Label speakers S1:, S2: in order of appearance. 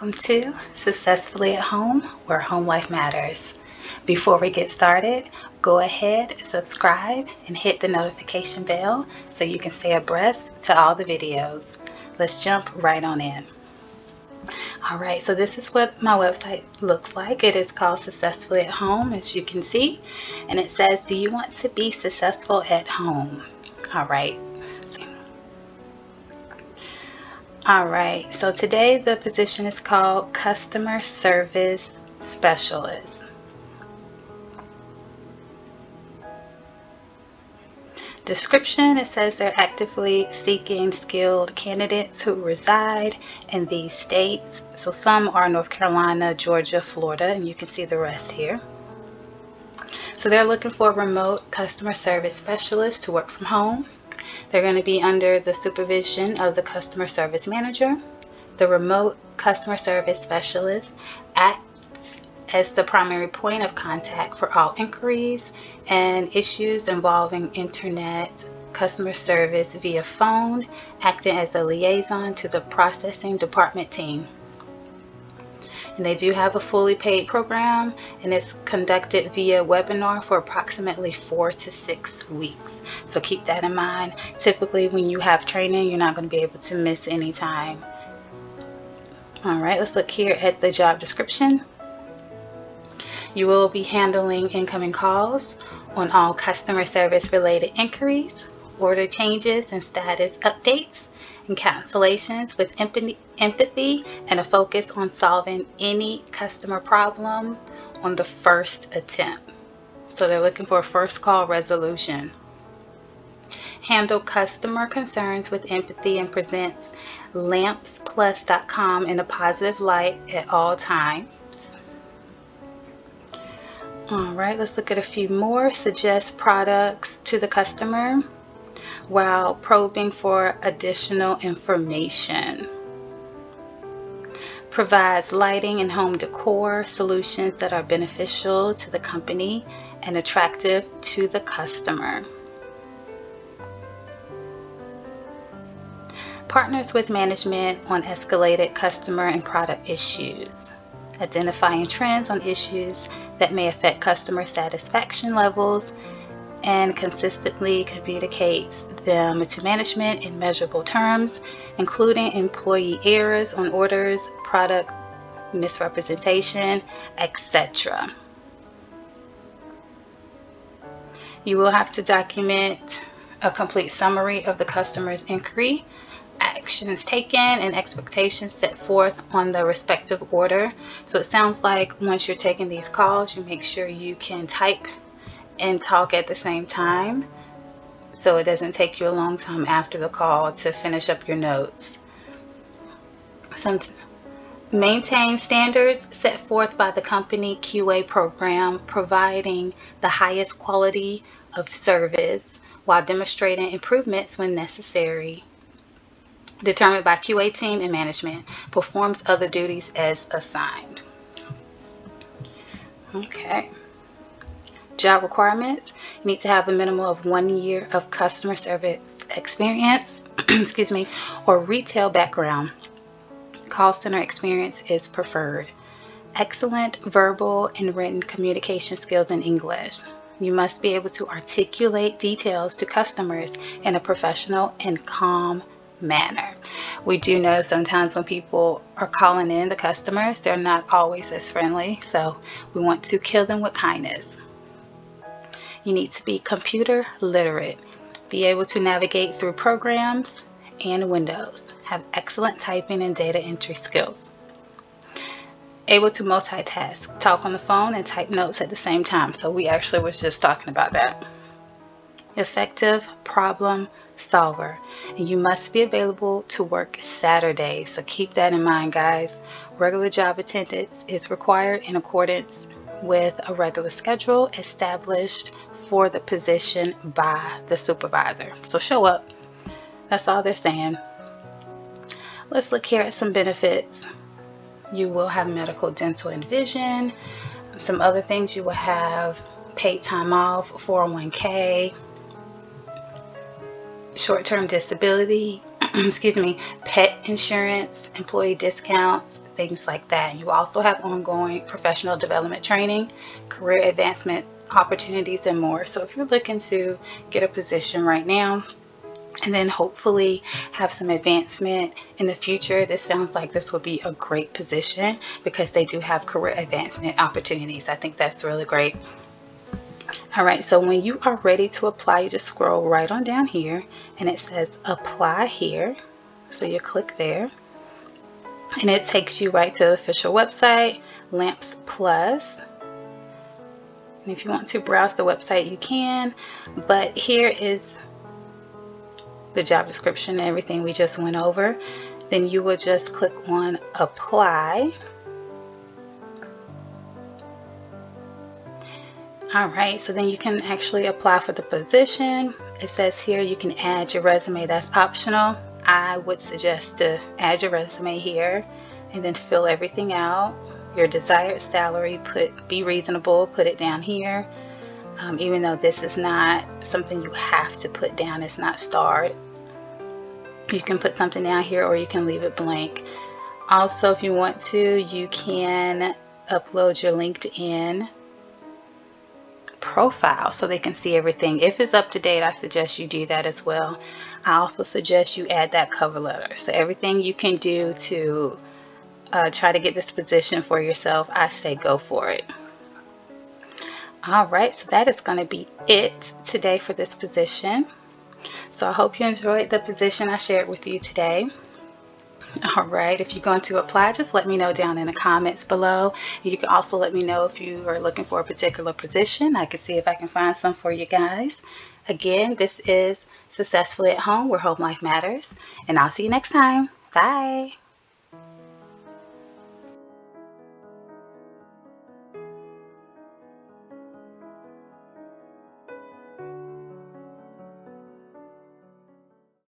S1: Welcome to Successfully at Home, where home life matters. Before we get started, go ahead, subscribe, and hit the notification bell so you can stay abreast to all the videos. Let's jump right on in. Alright, so this is what my website looks like. It is called Successfully at Home, as you can see. And it says, do you want to be successful at home? Alright, so today the position is called Customer Service Specialist. Description, it says they're actively seeking skilled candidates who reside in these states. So some are North Carolina, Georgia, Florida, and you can see the rest here. So they're looking for a remote customer service specialist to work from home. They're going to be under the supervision of the customer service manager. The remote customer service specialist acts as the primary point of contact for all inquiries and issues involving internet customer service via phone, acting as a liaison to the processing department team. And they do have a fully paid program, and it's conducted via webinar for approximately 4 to 6 weeks. So keep that in mind. Typically when you have training, you're not going to be able to miss any time. Alright, let's look here at the job description. You will be handling incoming calls on all customer service related inquiries, order changes and status updates, and cancellations with empathy and a focus on solving any customer problem on the first attempt. So they're looking for a first call resolution. Handle customer concerns with empathy and presents lampsplus.com in a positive light at all times. Alright, let's look at a few more. Suggest products to the customer while probing for additional information. Provides lighting and home decor solutions that are beneficial to the company and attractive to the customer. Partners with management on escalated customer and product issues. Identifying trends on issues that may affect customer satisfaction levels and consistently communicates them to management in measurable terms, including employee errors on orders, product misrepresentation, etc. You will have to document a complete summary of the customer's inquiry, actions taken, and expectations set forth on the respective order. So it sounds like once you're taking these calls, you make sure you can type and talk at the same time, so it doesn't take you a long time after the call to finish up your notes. Maintain standards set forth by the company QA program, providing the highest quality of service while demonstrating improvements when necessary. Determined by QA team and management. Performs other duties as assigned. Okay. Job requirements. You need to have a minimum of 1 year of customer service experience, or retail background. Call center experience is preferred. Excellent verbal and written communication skills in English. You must be able to articulate details to customers in a professional and calm manner. We do know sometimes when people are calling in, the customers, they're not always as friendly, so we want to kill them with kindness. You need to be computer literate, be able to navigate through programs and windows, have excellent typing and data entry skills. Able to multitask, talk on the phone and type notes at the same time. So we actually was just talking about that. Effective problem solver, and you must be available to work Saturdays. So keep that in mind, guys. Regular job attendance is required in accordance with a regular schedule established for the position by the supervisor. So show up. That's all they're saying. Let's look here at some benefits. You will have medical, dental, and vision. Some other things, you will have paid time off, 401k, short-term disability, pet insurance, employee discounts, things like that. You also have ongoing professional development training, career advancement opportunities, and more. So if you're looking to get a position right now and then hopefully have some advancement in the future, this sounds like this would be a great position because they do have career advancement opportunities. I think that's really great. All right, so when you are ready to apply, you just scroll right on down here and it says apply here. So you click there and it takes you right to the official website, Lamps Plus. And if you want to browse the website, you can, but here is the job description and everything we just went over. Then you will just click on apply. All right, so then you can actually apply for the position. It says here you can add your resume. That's optional. I would suggest to add your resume here and then fill everything out. Your desired salary, be reasonable, put it down here. Even though this is not something you have to put down, it's not starred. You can put something down here or you can leave it blank. Also, if you want to, you can upload your LinkedIn profile so they can see everything. If it's up to date, I suggest you do that as well. I also suggest you add that cover letter. So everything you can do to try to get this position for yourself, I say go for it. All right, so that is going to be it today for this position. So I hope you enjoyed the position I shared with you today. All right, if you're going to apply, just let me know down in the comments below. You can also let me know if you are looking for a particular position. I can see if I can find some for you guys. Again, this is Successfully at Home, where home life matters. And I'll see you next time. Bye.